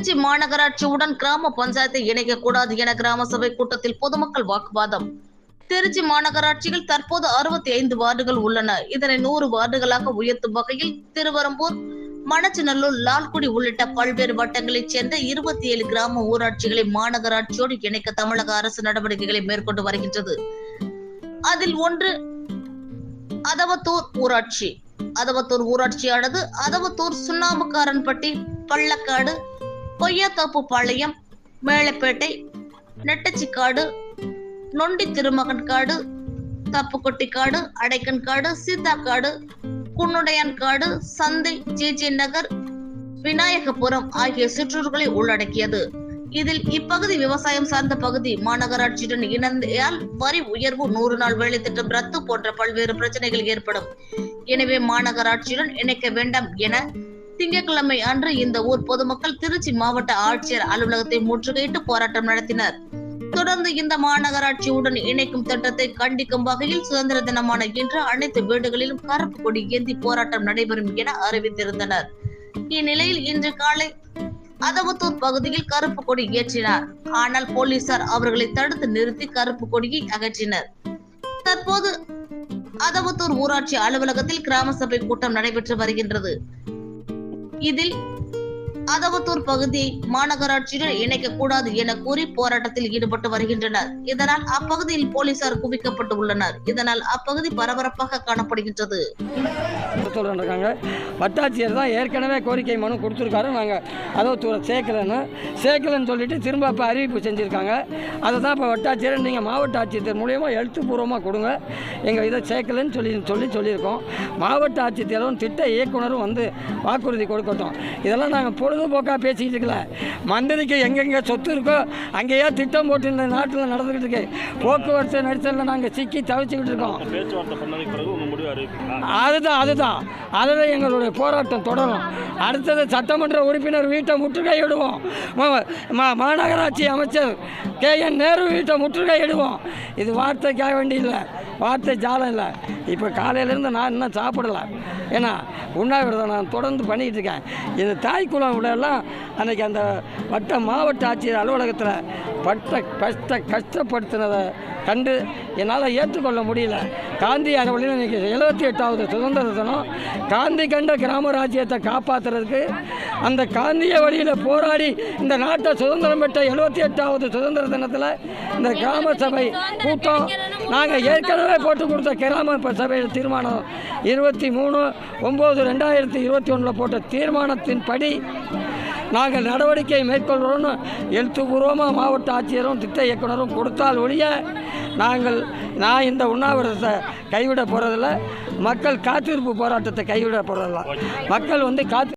திருச்சி மாநகராட்சியுடன் கிராம பஞ்சாயத்தை இணைக்கக்கூடாது என கிராம சபை கூட்டத்தில் பொதுமக்கள் வாக்குவாதம். திருச்சி மாநகராட்சியில் தற்போது 65 வார்டுகள் உள்ளன. இதனை 100 வார்டுகளாக உயர்த்தும் வகையில் திருவரம்பூர், மணச்சநல்லூர், லால்குடி உள்ளிட்ட பல்வேறு வட்டங்களைச் சேர்ந்த 27 கிராம ஊராட்சிகளை மாநகராட்சியோடு இணைக்க தமிழக அரசு நடவடிக்கைகளை மேற்கொண்டு வருகின்றது. அதில் ஒன்று அதவத்தூர் ஊராட்சி. அதவத்தூர் ஊராட்சியானது அதவத்தூர், சுண்ணாம்புக்காரன்பட்டி, பள்ளக்காடு, கொய்யாத்தோப்பு பாளையம், மேலப்பேட்டை, நெட்டச்சிக்காடு, நொண்டி திருமகன்காடு, தப்புக்கொட்டிக்காடு, அடைக்கன்காடு, சீத்தாக்காடு, குன்னுடையான்காடு, சந்தை, ஜேஜே நகர், விநாயகபுரம் ஆகிய சிற்றூர்களை உள்ளடக்கியது. இதில் இப்பகுதி விவசாயம் சார்ந்த பகுதி. மாநகராட்சியுடன் இணைந்தால் வரி உயர்வு, 100 நாள் வேலை திட்டம் ரத்து போன்ற பல்வேறு பிரச்சனைகள் ஏற்படும். எனவே மாநகராட்சியுடன் இணைக்க வேண்டாம் என திங்கட்கிழமை அன்று இந்த ஊர் பொதுமக்கள் திருச்சி மாவட்ட ஆட்சியர் அலுவலகத்தை முற்றுகையிட்டு போராட்டம் நடத்தினர். தொடர்ந்து இந்த மாநகராட்சியுடன் இணைக்கும் திட்டத்தை கண்டிக்கும் வகையில் சுதந்திர தினமான இன்று அனைத்து வீடுகளிலும் கருப்பு கொடி ஏந்தி போராட்டம் நடைபெறும் என அறிவித்திருந்தனர். இந்நிலையில் இன்று காலை அதவத்தூர் பகுதியில் கருப்பு கொடி ஏற்றினார். ஆனால் போலீசார் அவர்களை தடுத்து நிறுத்தி கருப்பு கொடியை அகற்றினர். தற்போது அதவத்தூர் ஊராட்சி அலுவலகத்தில் கிராம சபை கூட்டம் நடைபெற்று வருகின்றது. இதில் அதவத்தூர் பகுதியை மாநகராட்சியுடன் இணைக்க கூடாது என கூறி போராட்டத்தில் ஈடுபட்டு வருகின்றனர். இதனால் அப்பகுதியில் போலீசார் குவிக்கப்பட்டு உள்ளனர். இதனால் அப்பகுதி பரபரப்பாக காணப்படுகின்றது. வட்டாட்சியர் தான் ஏற்கனவே கோரிக்கை மனு கொடுத்துருக்காரு. நாங்கள் அதவத்தூரை சேர்க்கலன்னு சொல்லிட்டு திரும்ப இப்போ அறிவிப்பு செஞ்சுருக்காங்க. அதை தான் இப்போ வட்டாட்சியர் நீங்கள் மாவட்ட ஆட்சியர் மூலியமாக எழுத்துப்பூர்வமாக கொடுங்க, எங்கள் இதை சேர்க்கலன்னு சொல்லியிருக்கோம். மாவட்ட ஆட்சித்தலைவரும் திட்ட இயக்குனரும் வந்து வாக்குறுதி கொடுக்கட்டும். இதெல்லாம் நாங்கள் பொழுதுபோக்காக பேசிக்கிட்டு இருக்கல. மந்திரிக்கு எங்கெங்கே சொத்து இருக்கோ அங்கேயே திட்டம் போட்டு இந்த நாட்டில் நடந்துக்கிட்டு இருக்கு. போக்குவரத்து நெரிசலில் நாங்கள் சிக்கி தவிச்சுக்கிட்டு இருக்கோம். அதுதான் அதில் எங்களுடைய போராட்டம் தொடரும். அடுத்தது சட்டமன்ற உறுப்பினர் வீட்டை முற்றுகையிடுவோம். மாநகராட்சி அமைச்சர் KN நேரு வீட்டை முற்றுகையிடுவோம். இது வார்த்தைக்காக வேண்டி இல்லை, வார்த்தை ஜாலம் இல்லை. இப்போ காலையிலேருந்து நான் இன்னும் சாப்பிடலை. ஏன்னா உண்ணாவிரதம் நான் தொடர்ந்து பண்ணிக்கிட்டு இருக்கேன். இது தாய்க்குளம் விடலாம் அன்றைக்கி அந்த மாவட்ட ஆட்சியர் அலுவலகத்தில் கஷ்டப்படுத்தினதை கண்டு என்னால் ஏற்றுக்கொள்ள முடியல. காந்தி அறவழியில் இன்றைக்கி 78வது சுதந்திர தினம். காந்தி கண்ட கிராம ராஜ்யத்தை காப்பாற்றுறதுக்கு அந்த காந்திய வழியில் போராடி இந்த நாட்டை சுதந்திரம் பெற்ற 78வது சுதந்திர தினத்தில் இந்த கிராம சபை கூட்டம் நாங்கள் ஏற்கனவே போட்டு கொடுத்த கிராம சபையில் தீர்மானம் 23/9/2021 போட்ட தீர்மானத்தின் படி நாங்கள் நடவடிக்கை மேற்கொள்கிறோன்னு எழுத்துப்பூர்வமாக மாவட்ட ஆட்சியரும் திட்ட இயக்குனரும் கொடுத்தால் ஒழிய நான் இந்த உண்ணாவிரதத்தை கைவிட போகிறதில்ல. மக்கள் காத்திருப்பு போராட்டத்தை கைவிட போகிறதில்ல. மக்கள் வந்து